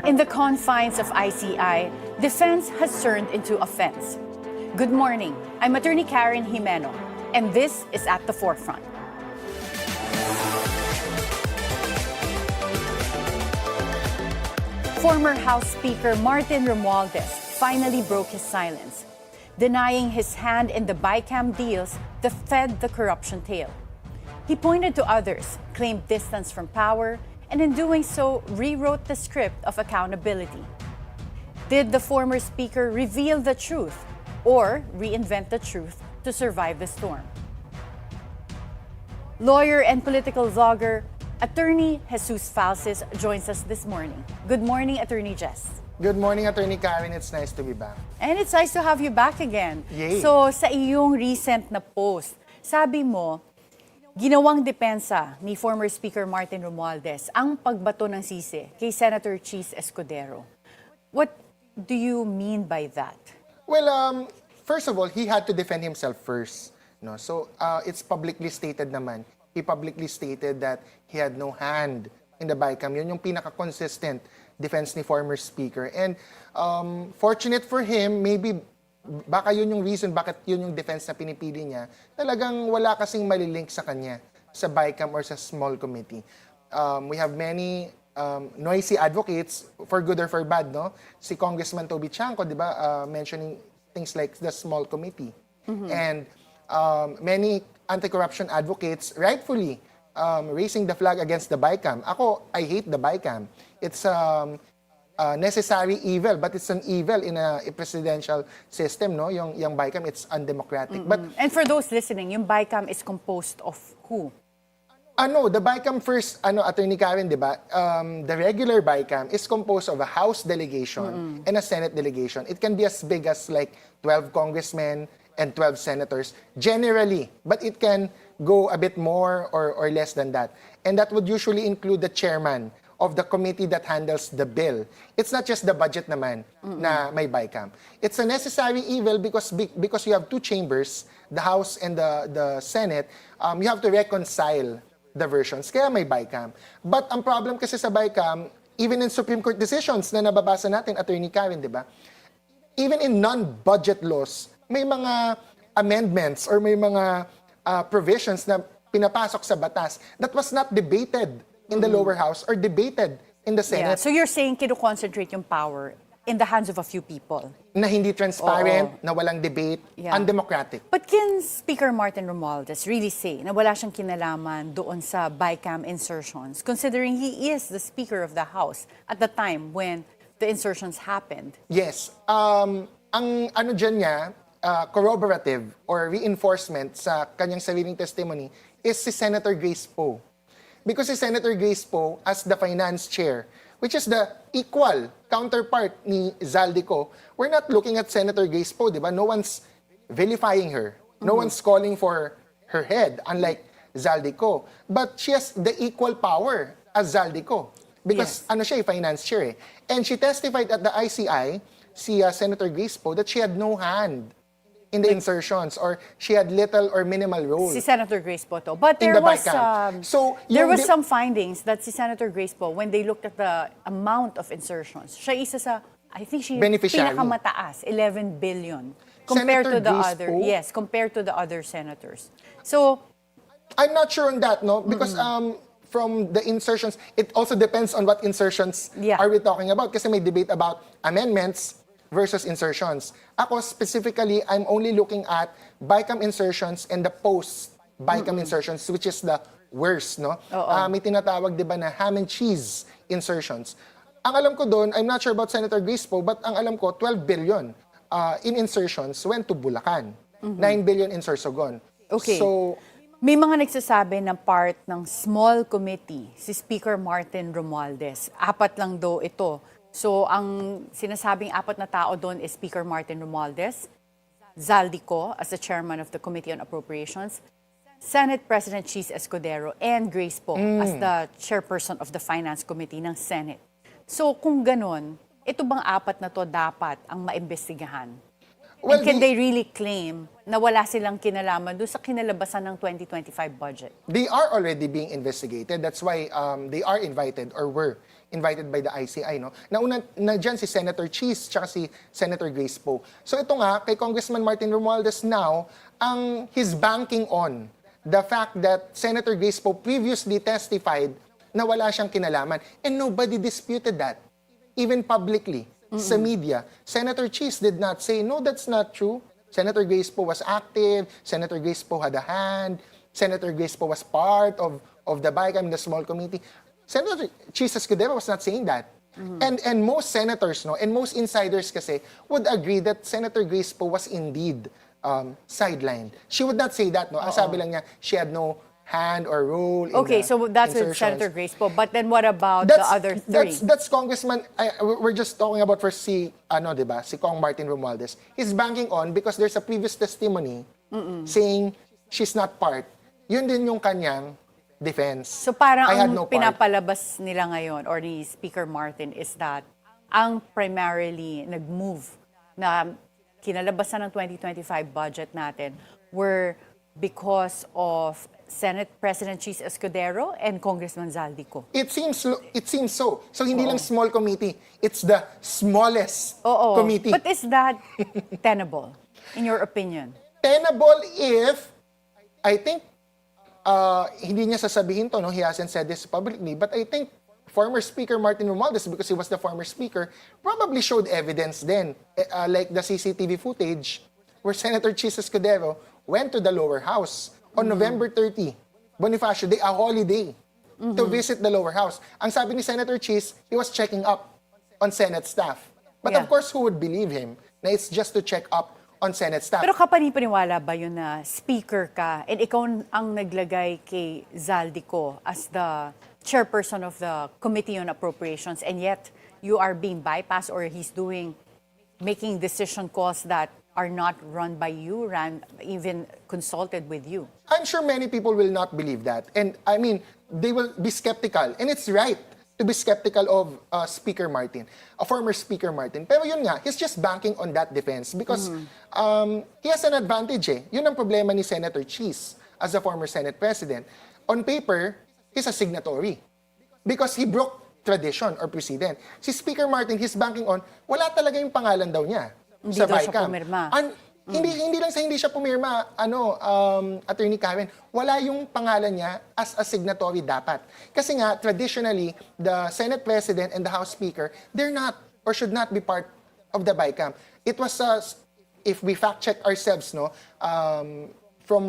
In the confines of ICI, defense has turned into offense. Good morning, I'm Attorney Karen Jimeno, and this is At the Forefront. Former House Speaker Martin Romualdez finally broke his silence, denying his hand in the Bicam deals that fed the corruption tale. He pointed to others, claimed distance from power, and in doing so, rewrote the script of accountability. Did the former speaker reveal the truth or reinvent the truth to survive the storm? Lawyer and political vlogger, Attorney Jesus Falcis joins us this morning. Good morning, Attorney Jess. Good morning, Attorney Karen. It's nice to be back. And it's nice to have you back again. Yay. So, sa iyong recent na post, sabi mo, ginawang depensa ni former Speaker Martin Romualdez ang pagbato ng sisi kay Senator Chis Escudero. What do you mean by that? Well, first of all, he had to defend himself first. No? So, it's publicly stated naman. He publicly stated that he had no hand in the Bicam. Yun yung pinaka-consistent defense ni former speaker. And fortunate for him, maybe baka yun yung reason bakit yun yung defense na pinipili niya. Talagang wala kasing malilink sa kanya sa Bicam or sa small committee. We have many noisy advocates, for good or for bad, no? Si Congressman Toby Chanco, di ba, mentioning things like the small committee. Mm-hmm. And many anti-corruption advocates rightfully raising the flag against the Bicam. Ako, I hate the Bicam. It's necessary evil, but it's an evil in a presidential system, no? Yung Bicam, it's undemocratic. Mm-hmm. But and for those listening, yung Bicam is composed of who? The Bicam first, Attorney Karen, di ba? The regular Bicam is composed of a House delegation and a Senate delegation. It can be as big as like 12 congressmen and 12 senators, generally. But it can go a bit more or less than that. And that would usually include the chairman of the committee that handles the bill. It's not just the budget naman na may Bicam. It's a necessary evil because you have two chambers, the House and the Senate. You have to reconcile the versions. Kaya may Bicam. But ang problem kasi sa Bicam, even in Supreme Court decisions na nababasa natin, Attorney Karen, di ba? Even in non-budget laws, may mga amendments or may mga provisions na pinapasok sa batas that was not debated in the lower house or debated in the Senate. Yeah. So you're saying kino-concentrate yung power in the hands of a few people? Na hindi transparent, na walang debate, undemocratic. But can Speaker Martin Romualdez really say na wala siyang kinalaman doon sa Bicam insertions, considering he is the Speaker of the House at the time when the insertions happened? Yes. Ang ano dyan niya, corroborative or reinforcement sa kanyang sariling testimony is si Senator Grace Poe. Because si Senator Grace Poe, as the finance chair, which is the equal counterpart ni Zaldico, we're not looking at Senator Grace Poe, di ba? No one's vilifying her. No one's calling for her head, unlike Zaldico. But she has the equal power as Zaldico. Because siya, finance chair. And she testified at the ICI, si Senator Grace Poe, that she had no hand in the insertions or she had little or minimal role. Si Senator Grace Poe to. But there was some findings that si Senator Grace Poe, when they looked at the amount of insertions, siya isa sa, I think she pinakamataas, 11 billion compared to the other. Yes, compared to the other senators. So I'm not sure on that, no, because from the insertions, it also depends on what insertions are we talking about. Kasi may debate about amendments versus insertions. Ako specifically, I'm only looking at Bicam insertions and the post-Bicam insertions, which is the worst, no? May tinatawag, di ba, na ham and cheese insertions. Ang alam ko doon, I'm not sure about Senator Grace Poe, but ang alam ko, 12 billion in insertions went to Bulacan. 9 billion in Sorsogon. Okay. So, may mga nagsasabi ng part ng small committee, si Speaker Martin Romualdez. 4 lang daw ito. So, ang sinasabing 4 na tao doon is Speaker Martin Romualdez, Zaldico as the chairman of the Committee on Appropriations, Senate President Chis Escudero, and Grace Poe as the chairperson of the Finance Committee ng Senate. So, kung ganon, ito bang 4 na to dapat ang maimbestigahan? Well, And can they really claim na wala silang kinalaman doon sa kinalabasan ng 2025 budget? They are already being investigated. That's why they are invited or were invited by the ICI. No? Nauna na dyan si Senator Cheese tsaka si Senator Grace Poe. So ito nga, kay Congressman Martin Romualdez now, he's banking on the fact that Senator Grace Poe previously testified na wala siyang kinalaman. And nobody disputed that, even publicly. Sa media, Senator Cheese did not say, no, that's not true. Senator Grace Poe was active, Senator Grace Poe had a hand, Senator Grace Poe was part of the Bicam, the small committee. Senator Cheese Escudero was not saying that. And most senators, no, and most insiders kasi would agree that Senator Grace Poe was indeed sidelined. She would not say that, no. Ang sabi lang niya, she had no hand or role in Okay, the so that's with insertions. Senator Grace Poe. But then what about the other three? That's Congressman, we're just talking about first si Cong Martin Romualdez. He's banking on because there's a previous testimony saying she's not part. Yun din yung kanyang defense. So parang I had ang no part. pinapalabas nila ngayon or ni Speaker Martin is that ang primarily nag-move na kinalabasan ng 2025 budget natin were because of Senate President Cheese Escudero and Congressman Zaldico. It seems so. So hindi lang small committee, it's the smallest committee. But is that tenable, in your opinion? Tenable if, I think, hindi niya sasabihin to, no? He hasn't said this publicly, but I think former Speaker Martin Romualdez, because he was the former Speaker, probably showed evidence then, like the CCTV footage where Senator Cheese Escudero went to the lower house on November 30, Bonifacio Day, a holiday, to visit the lower house. Ang sabi ni Senator Cheese, he was checking up on Senate staff. But of course, who would believe him na it's just to check up on Senate staff? Pero kapanipaniwala ba yun na speaker ka and ikaw ang naglagay kay Zaldico as the chairperson of the Committee on Appropriations and yet you are being bypassed or he's making decision calls that are not run by you, even consulted with you? I'm sure many people will not believe that. And I mean, they will be skeptical. And it's right to be skeptical of Speaker Martin, a former Speaker Martin. Pero yun nga, he's just banking on that defense because he has an advantage eh. Yun ang problema ni Senator Cheese as a former Senate President. On paper, he's a signatory because he broke tradition or precedent. Si Speaker Martin, he's banking on, wala talaga yung pangalan daw niya. Hindi daw siya pumirma. Hindi lang sa hindi siya pumirma, Attorney Karen, wala yung pangalan niya as a signatory dapat. Kasi nga, traditionally, the Senate President and the House Speaker, they're not or should not be part of the Bicam. It was, if we fact-check ourselves, no, from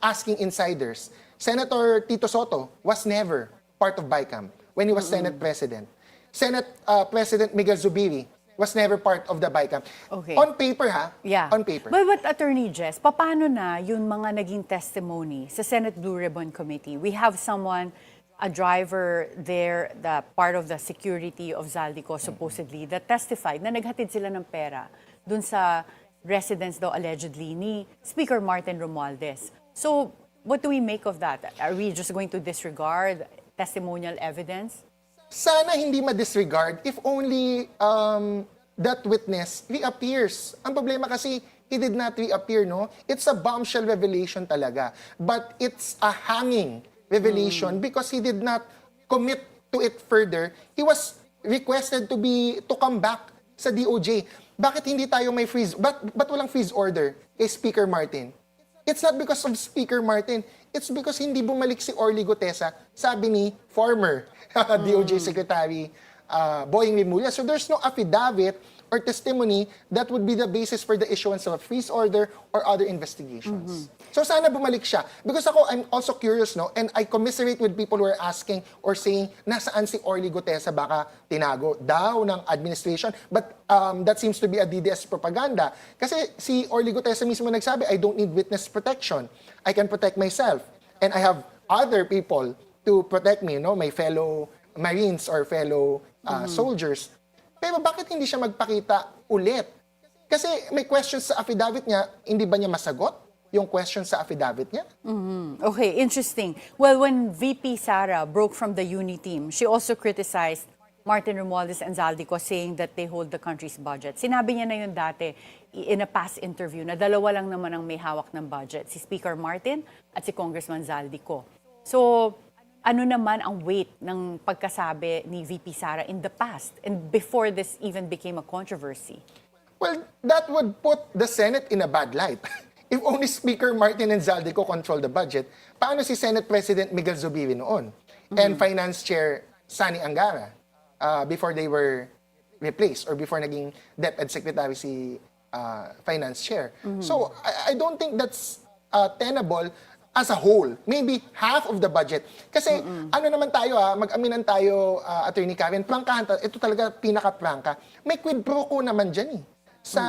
asking insiders, Senator Tito Soto was never part of Bicam when he was Senate President. Senate President Miguel Zubiri was never part of the Bicam. Okay. On paper, ha? Yeah. On paper. But Attorney Jess, paano na yung mga naging testimony sa Senate Blue Ribbon Committee? We have someone, a driver there, the part of the security of Zaldico supposedly, that testified na naghatid sila ng pera dun sa residence daw allegedly ni Speaker Martin Romualdez. So, what do we make of that? Are we just going to disregard testimonial evidence? Sana hindi ma-disregard if only that witness reappears. Ang problema kasi, he did not reappear, no? It's a bombshell revelation talaga. But it's a hanging revelation because he did not commit to it further. He was requested to come back sa DOJ. Bakit hindi tayo may freeze? Ba't walang freeze order kay Speaker Martin? It's not because of Speaker Martin. It's because hindi bumalik si Orly Gutesa, sabi ni former DOJ Secretary Boying Rimulya. So there's no affidavit or testimony that would be the basis for the issuance of a freeze order or other investigations. So sana bumalik siya. Because ako, I'm also curious, no? And I commiserate with people who are asking or saying, nasaan si Orly Gutesa, baka tinago daw ng administration. But that seems to be a DDS propaganda. Kasi si Orly Gutesa mismo nagsabi, I don't need witness protection. I can protect myself. And I have other people to protect me, no? My fellow Marines or fellow soldiers. Pero bakit hindi siya magpakita ulit? Kasi may questions sa affidavit niya, hindi ba niya masagot yung question sa affidavit niya? Okay, interesting. Well, when VP Sara broke from the UNI team, she also criticized Martin Romualdez and Zaldico saying that they hold the country's budget. Sinabi niya na yun dati in a past interview na dalawa lang naman ang may hawak ng budget, si Speaker Martin at si Congressman Zaldico. So, ano naman ang weight ng pagkasabi ni VP Sara in the past and before this even became a controversy? Well, that would put the Senate in a bad light. If only Speaker Martin and Zaldico control the budget, paano si Senate President Miguel Zubiri noon? And Finance Chair Sani Angara before they were replaced or before naging DepEd Secretary si Finance Chair. So, I don't think that's tenable as a whole. Maybe half of the budget. Kasi ano naman tayo mag-aminan tayo, Attorney Karen, prangkahan, ito talaga pinaka-prangka. May quid pro quo naman dyan sa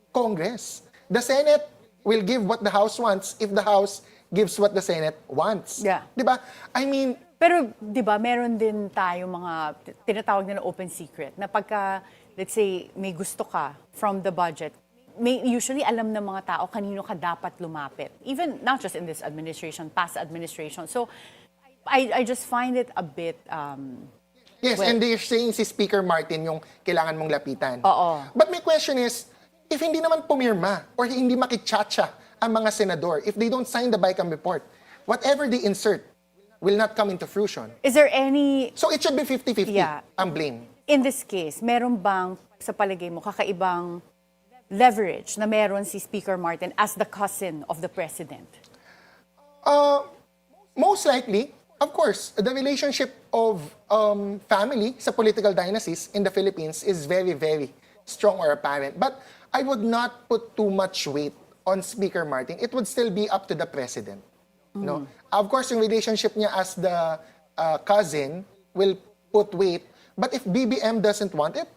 Congress. The Senate will give what the House wants if the House gives what the Senate wants. Yeah. Diba? I mean, pero 'di ba, meron din tayo mga tinatawag nila open secret na pagka let's say may gusto ka from the budget, usually alam ng mga tao kanino ka dapat lumapit. Even not just in this administration, past administration. So I just find it a bit yes, well, and they're saying si Speaker Martin yung kailangan mong lapitan. Oo. But my question is, if hindi naman pumirma or hindi makitsacha ang mga senador, if they don't sign the Bicam report, whatever they insert will not come into fruition. is there any So it should be 50-50 Yeah. ang blame. in this case, meron bang sa palagay mo kakaibang leverage na meron si Speaker Martin as the cousin of the president? Most likely, of course, the relationship of family sa political dynasties in the Philippines is very, very strong or apparent. But I would not put too much weight on Speaker Martin. It would still be up to the president. No? Of course, yung relationship niya as the cousin will put weight. But if BBM doesn't want it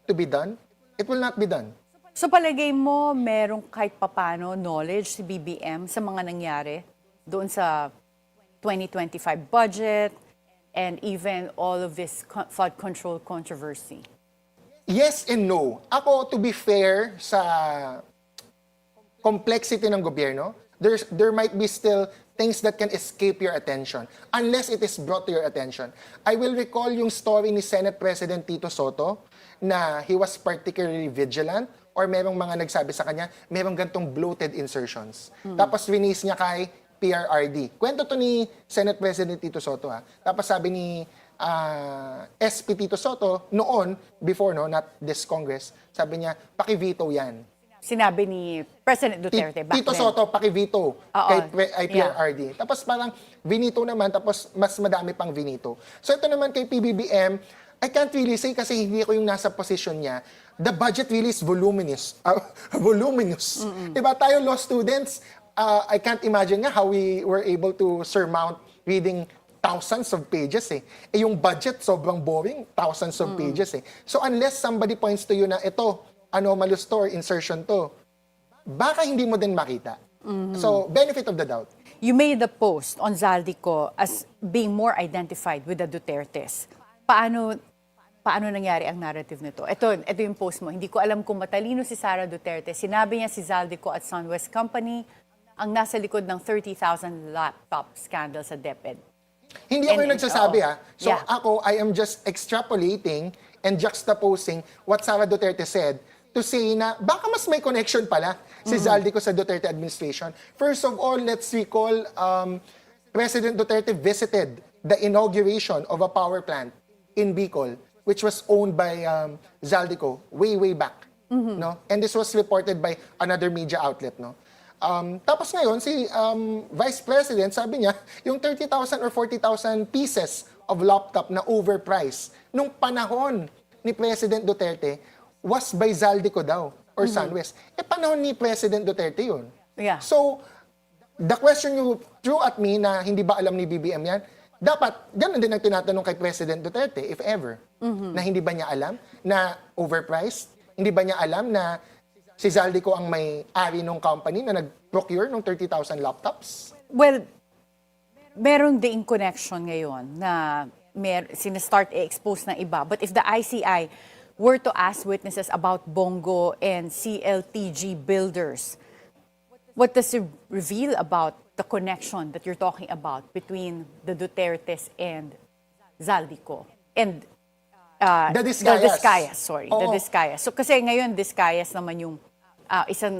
to be done, it will not be done. So palagay mo, merong kahit papano knowledge si BBM sa mga nangyari doon sa 2025 budget and even all of this flood control controversy? Yes and no. Ako, to be fair sa complexity ng gobyerno, there might be still things that can escape your attention unless it is brought to your attention. I will recall yung story ni Senate President Tito Soto na he was particularly vigilant or merong mga nagsabi sa kanya, merong gantong bloated insertions. Tapos release niya kay PRRD. Kwento to ni Senate President Tito Soto. Tapos sabi ni SP Tito Soto, noon, before, not this Congress, sabi niya, paki-veto yan. Sinabi ni President Duterte back Tito then. Soto, paki-veto kay PRRD. Yeah. Tapos parang vinito naman, tapos mas madami pang vinito. So ito naman kay PBBM, I can't really say kasi hindi ko yung nasa position niya. The budget really is voluminous. Voluminous. Diba tayo law students, I can't imagine nga how we were able to surmount reading thousands of pages yung budget sobrang boring, thousands of pages So unless somebody points to you na ito, anomalous to or insertion to, baka hindi mo din makita. So, benefit of the doubt. You made the post on Zaldico as being more identified with the Dutertes. Paano nangyari ang narrative nito? Ito yung post mo. Hindi ko alam kung matalino si Sara Duterte. Sinabi niya si Zaldico at SunWest Company ang nasa likod ng 30,000 laptop scandal sa DepEd. Hindi ako yung nagsasabi So Yeah. ako, I am just extrapolating and juxtaposing what Sara Duterte said to say na baka mas may connection pala si Zaldico sa Duterte administration. First of all, let's recall President Duterte visited the inauguration of a power plant in Bicol, which was owned by Zaldico way back. No? And this was reported by another media outlet. No? Tapos ngayon, si Vice President, sabi niya, yung 30,000 or 40,000 pieces of laptop na overpriced nung panahon ni President Duterte was by Zaldico daw or SunWest. Panahon ni President Duterte yun. Yeah. So, the question you threw at me na hindi ba alam ni BBM yan, dapat, ganun din ang tinatanong kay President Duterte, if ever, na hindi ba niya alam na overpriced? Hindi ba niya alam na si Zaldico ang may-ari ng company na nag-procure ng 30,000 laptops? Well, meron din connection ngayon na sinastart i-expose ng iba. But if the ICI were to ask witnesses about Bongo and CLTG builders, what does it reveal about the connection that you're talking about between the Dutertes and Zaldico? And The Discayas. The Discayas. So kasi ngayon, Discayas naman yung isang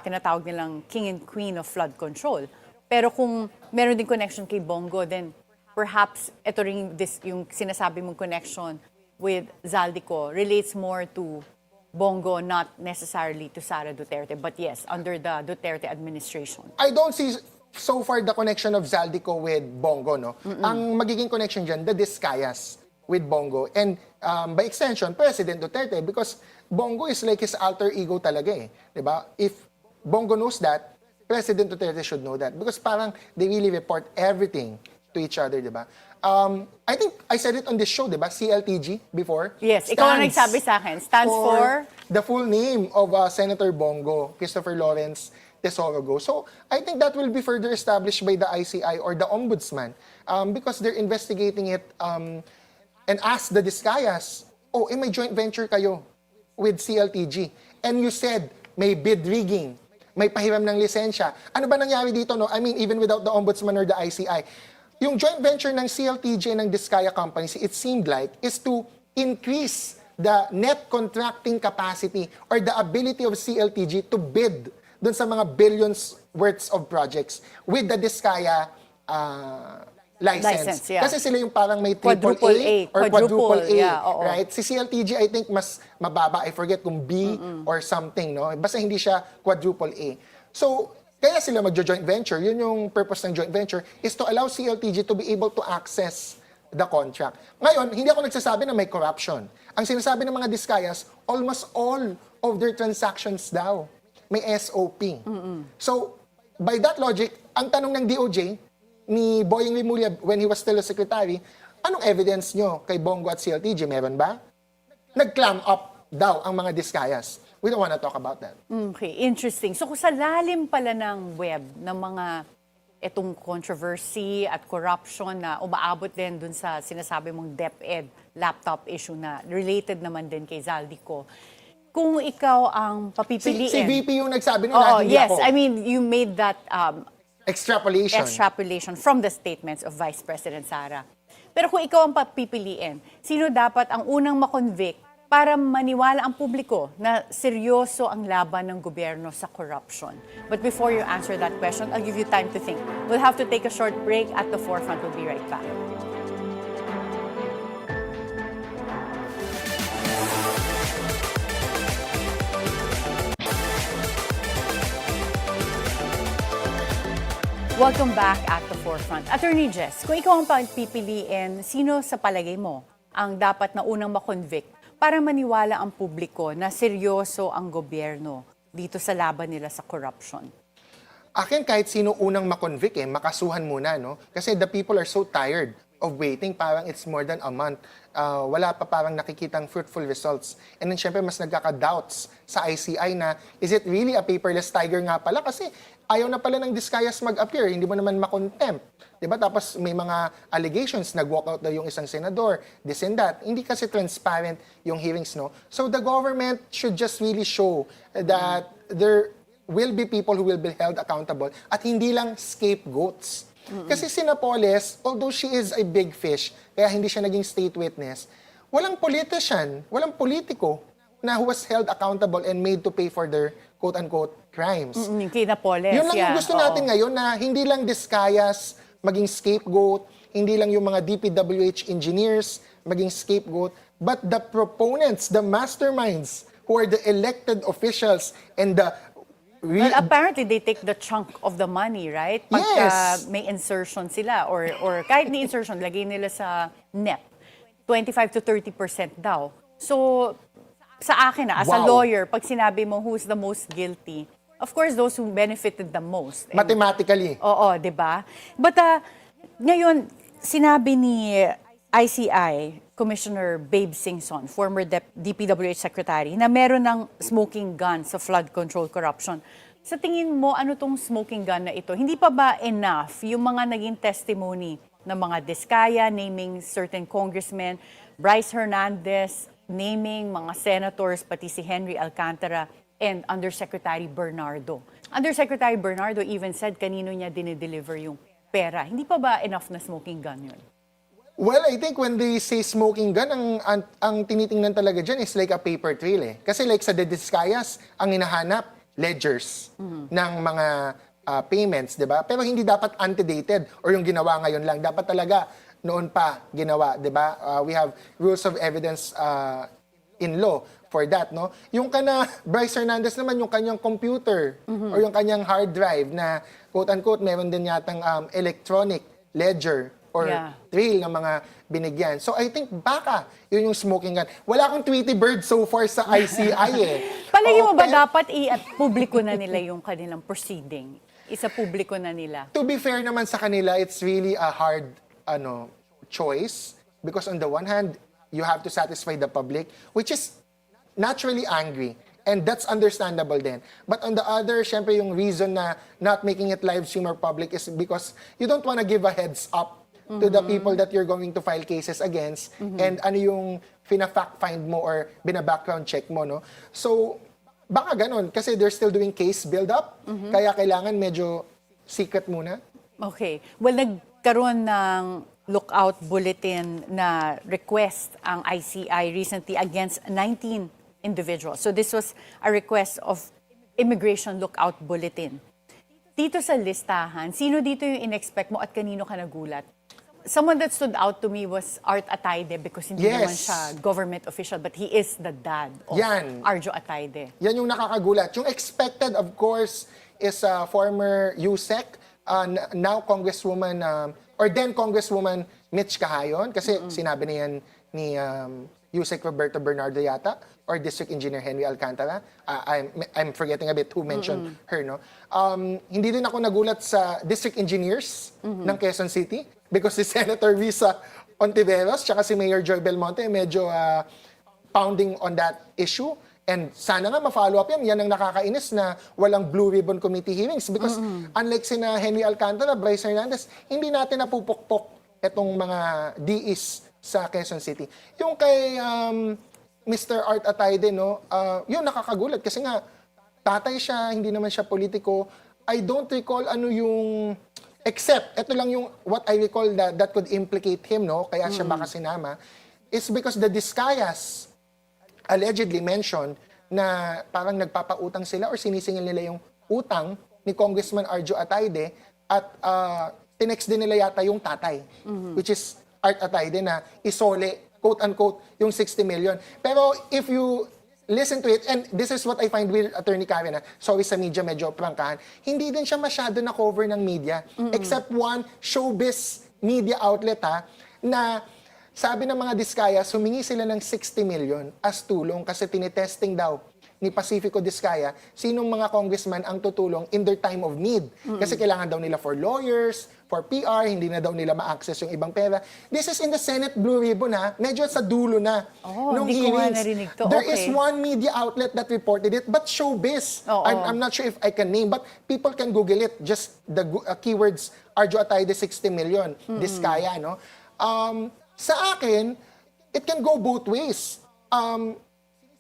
tinatawag nilang king and queen of flood control. Pero kung meron din connection kay Bongo, then perhaps ito rin yung sinasabi mong connection with Zaldico relates more to Bongo, not necessarily to Sara Duterte, but yes, under the Duterte administration. I don't see so far the connection of Zaldico with Bongo, no? Ang magiging connection dyan, the Discayas with Bongo. And by extension, President Duterte, because Bongo is like his alter ego talaga eh. Diba? If Bongo knows that, President Duterte should know that. Because parang they really report everything to each other, diba? I think I said it on this show, diba? CLTG before. Yes, ikaw ang nagsabi sa akin. Stands for? The full name of Senator Bongo, Christopher Lawrence Tesorogo. So, I think that will be further established by the ICI or the Ombudsman because they're investigating it and ask the Discayas, may joint venture kayo with CLTG. And you said, may bid rigging, may pahiram ng lisensya. Ano ba nangyari dito, no? I mean, even without the Ombudsman or the ICI. Yung joint venture ng CLTG and ng Discaya companies, it seemed like, is to increase the net contracting capacity or the ability of CLTG to bid dun sa mga billions worths of projects with the Discaya license. Yeah. Kasi sila yung parang may quadruple A or quadruple A, yeah, right? Si CLTG, I think, mas mababa. I forget kung B or something, no? Basta hindi siya quadruple A. So, kaya sila magjo-joint venture. Yun yung purpose ng joint venture is to allow CLTG to be able to access the contract. Ngayon, hindi ako nagsasabi na may corruption. Ang sinasabi ng mga Discayas, almost all of their transactions daw may SOP. So, by that logic, ang tanong ng DOJ ni Boying Rimulya when he was still a secretary, anong evidence nyo kay Bongo at CLTG? Meron ba? Nag-clam up daw ang mga Discayas. We don't want to talk about that. Okay, interesting. So kung sa lalim pala ng web ng mga itong controversy at corruption na umaabot din dun sa sinasabi mong DepEd laptop issue na related naman din kay Zaldico, kung ikaw ang papipiliin... Si VP yung nagsabi nila, hindi yes, ako. I mean, you made that extrapolation from the statements of Vice President Sara. Pero kung ikaw ang papipiliin, sino dapat ang unang makonvict para maniwala ang publiko na seryoso ang laban ng gobyerno sa corruption? But before you answer that question, I'll give you time to think. We'll have to take a short break. At the forefront, we'll be right back. Welcome back at the forefront. Attorney Jess, kung ikaw ang pipiliin, sino sa palagay mo ang dapat na unang makonvict para maniwala ang publiko na seryoso ang gobyerno dito sa laban nila sa corruption? Akin kahit sino unang makonvict makasuhan muna, no? Kasi the people are so tired of waiting. Parang it's more than a month. Wala pa parang nakikitang fruitful results. And then syempre mas nagkaka-doubts sa ICI na is it really a paperless tiger nga pala? Kasi ayaw na pala ng Discayas mag-appear. Hindi mo naman makontempt. Diba? Tapos may mga allegations, nag-walk out daw yung isang senador, this and that. Hindi kasi transparent yung hearings, no? So the government should just really show that there will be people who will be held accountable at hindi lang scapegoats. Kasi si Napoles, although she is a big fish, kaya hindi siya naging state witness, walang politician, walang politiko na who was held accountable and made to pay for their quote-unquote crimes. Kay Napoles, yun lang yung gusto natin ngayon na hindi lang Discayas maging scapegoat, hindi lang yung mga DPWH engineers maging scapegoat, but the proponents, the masterminds, who are the elected officials and the well, apparently, they take the chunk of the money, right? Pagka may insertion sila or kahit ni insertion, lagay nila sa NEP, 25 to 30% daw. So, sa akin as a lawyer, pag sinabi mo who's the most guilty, of course, those who benefited the most. And, mathematically. Oo, di ba? But ngayon, sinabi ni ICI, Commissioner Babe Singson, former DPWH Secretary, na meron ng smoking gun sa flood control corruption. Sa tingin mo, ano tong smoking gun na ito? Hindi pa ba enough yung mga naging testimony ng mga Discaya, naming certain congressmen, Bryce Hernandez, naming mga senators, pati si Henry Alcantara, and Undersecretary Bernardo. Undersecretary Bernardo even said kanino niya dinideliver yung pera. Hindi pa ba enough na smoking gun yun? Well, I think when they say smoking gun, ang tinitingnan talaga dyan is like a paper trail eh. Kasi like sa Discayas, ang hinahanap, ledgers ng mga payments, di ba? Pero hindi dapat antedated or yung ginawa ngayon lang. Dapat talaga noon pa ginawa, di ba? We have rules of evidence in law for that, no? Yung Bryce Hernandez naman, yung kanyang computer or yung kanyang hard drive na quote-unquote, meron din yatang electronic ledger or trail ng mga binigyan. So I think baka yun yung smoking gun. Wala akong Tweety Bird so far sa ICI eh. Palagi mo ba dapat i-publiko na nila yung kanilang proceeding? Isa-publiko na nila? To be fair naman sa kanila, it's really a hard choice because on the one hand, you have to satisfy the public, which is naturally angry. And that's understandable din. But on the other, syempre yung reason na not making it live stream or public is because you don't want to give a heads up to the people that you're going to file cases against and ano yung fina-fact find mo or bina-background check mo, no? So, baka ganun. Kasi they're still doing case build-up. Kaya kailangan medyo secret muna. Okay. Well, nagkaroon ng lookout bulletin na request ang ICI recently against 19 individuals. So this was a request of immigration lookout bulletin. Dito sa listahan, sino dito yung in-expect mo at kanino ka nagulat? Someone that stood out to me was Art Atayde because hindi naman siya government official but he is the dad of Arjo Atayde. Yan yung nakakagulat. Yung expected, of course, is former USEC, now Congresswoman, or then Congresswoman Mitch Cahayon kasi sinabi na yan ni USEC Roberto Bernardo yata or District Engineer Henry Alcantara. I'm forgetting a bit who mentioned her, no? Hindi din ako nagulat sa District Engineers ng Quezon City because si Senator Risa Ontiveros tsaka si Mayor Joy Belmonte medyo pounding on that issue. And sana nga ma-follow up yan. Yan ang nakakainis na walang Blue Ribbon Committee hearings because unlike sina Henry Alcantara, Bryce Hernandez, hindi natin napupukpok itong mga DEs sa Quezon City. Yung kay Mr. Art Atayde, no, yun nakakagulat kasi nga tatay siya, hindi naman siya politiko. I don't recall ano yung except ito lang yung what I recall that could implicate him, no, kaya siya baka sinama is because the Discayas allegedly mentioned na parang nagpapautang sila or sinisingil nila yung utang ni Congressman Arjo Atayde at tinext din nila yata yung tatay, which is Art Atayde na isole, quote-unquote, yung 60 million. Pero if you listen to it, and this is what I find weird, Attorney Karen, sorry sa media, medyo prangkahan, hindi din siya masyado na cover ng media, except one showbiz media outlet na sabi ng mga Discayas, humingi sila ng 60 million as tulong kasi tinetesting daw ni Pacifico Discaya sinong mga congressman ang tutulong in their time of need. Kasi kailangan daw nila for lawyers, for PR, hindi na daw nila ma-access yung ibang pera. This is in the Senate Blue Ribbon medyo sa dulo na nung hindi ko hearings. narinig to. There is one media outlet that reported it, but showbiz. I'm not sure if I can name, but people can Google it. Just the keywords, Arjo Atayde 60 million, Discaya, no? Sa akin, it can go both ways.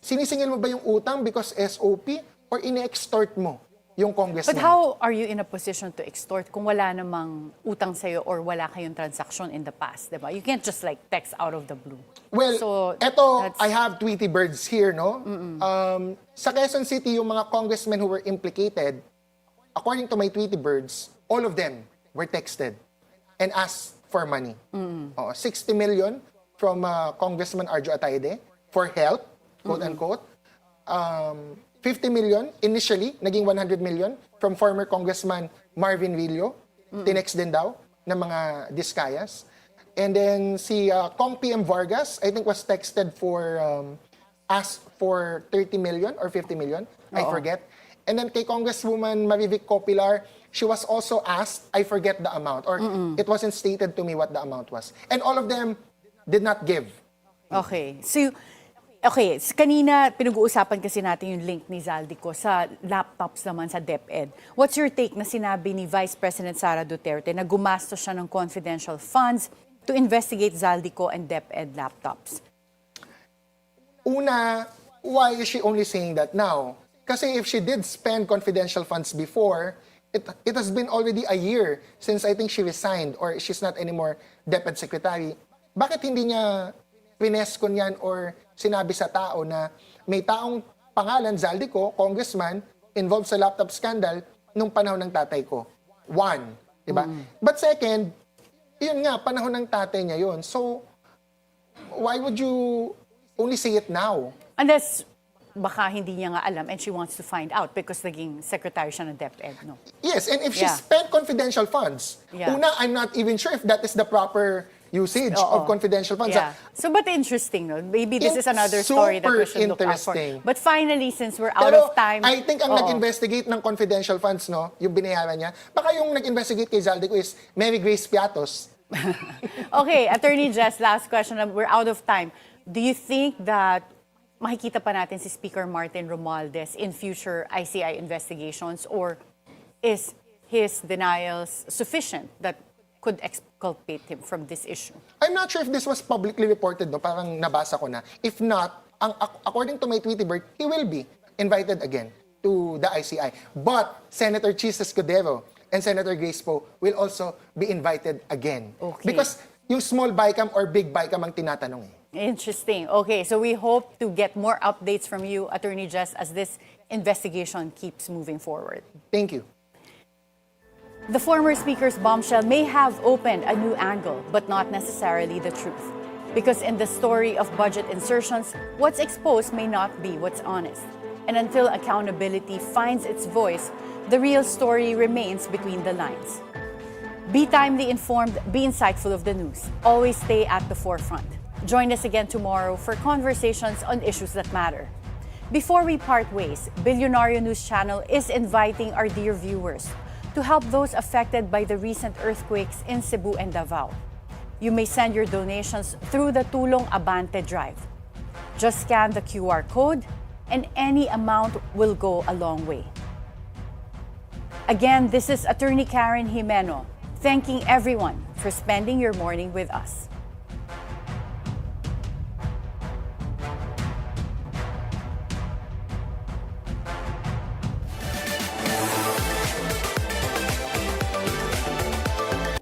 Sinisingil mo ba yung utang because SOP or ine-extort mo yung congressman? But how are you in a position to extort kung wala namang utang sa'yo or wala kayong transaction in the past, diba? You can't just like text out of the blue. Well, so, I have Tweety Birds here, no? Sa Quezon City, yung mga congressmen who were implicated, according to my Tweety Birds, all of them were texted and asked for money. 60 million from Congressman Arjo Atayde for help, quote-unquote. 50 million initially, naging 100 million from former Congressman Marvin Villo. Tinext din daw ng mga Discayas. And then si Kong PM Vargas, I think was texted for, asked for 30 million or 50 million. I forget. And then kay Congresswoman Marivic Copilar, she was also asked, I forget the amount, or it wasn't stated to me what the amount was. And all of them did not give. Okay. So, kanina pinag-uusapan kasi natin yung link ni Zaldico sa laptops naman sa DepEd. What's your take na sinabi ni Vice President Sara Duterte na gumastos siya ng confidential funds to investigate Zaldico and DepEd laptops? Una, why is she only saying that now? Kasi if she did spend confidential funds before, it has been already a year since I think she resigned or she's not anymore DepEd Secretary. bakit hindi niya pineskon yan or sinabi sa tao na may taong pangalan, Zaldico, congressman, involved sa laptop scandal nung panahon ng tatay ko. One, di ba? But second, yun nga, panahon ng tatay niya yun. So, why would you only say it now? Unless baka hindi niya nga alam and she wants to find out because naging secretary siya ng DepEd, no? Yes, and if she Yeah. spent confidential funds, Yeah. una, I'm not even sure if that is the proper usage Oo. of confidential funds. Yeah. So, but interesting, no? Maybe this is another story that we should look out for. Interesting. But finally, since we're out Pero of time... I think ang Oo. nag-investigate ng confidential funds, no, yung binayaran niya, baka yung nag-investigate kay Zaldico is Mary Grace Piatos. Okay, Attorney Jess, last question. We're out of time. Do you think that makikita pa natin si Speaker Martin Romualdez in future ICI investigations, or is his denials sufficient that could exculpate him from this issue? I'm not sure if this was publicly reported, no, parang nabasa ko na. If not, according to my Tweety-Bird, he will be invited again to the ICI. But Senator Chis Escudero and Senator Grace Poe will also be invited again. Okay. Because yung small Bicam or big Bicam ang tinatanong eh. Interesting. Okay, so we hope to get more updates from you, Attorney Jess, as this investigation keeps moving forward. Thank you. The former Speaker's bombshell may have opened a new angle, but not necessarily the truth. Because in the story of budget insertions, what's exposed may not be what's honest. And until accountability finds its voice, the real story remains between the lines. Be timely informed, be insightful of the news. Always stay at the forefront. Join us again tomorrow for conversations on issues that matter. Before we part ways, Bilyonaryo News Channel is inviting our dear viewers to help those affected by the recent earthquakes in Cebu and Davao. You may send your donations through the Tulong Abante Drive. Just scan the QR code and any amount will go a long way. Again, this is Attorney Karen Jimeno, thanking everyone for spending your morning with us.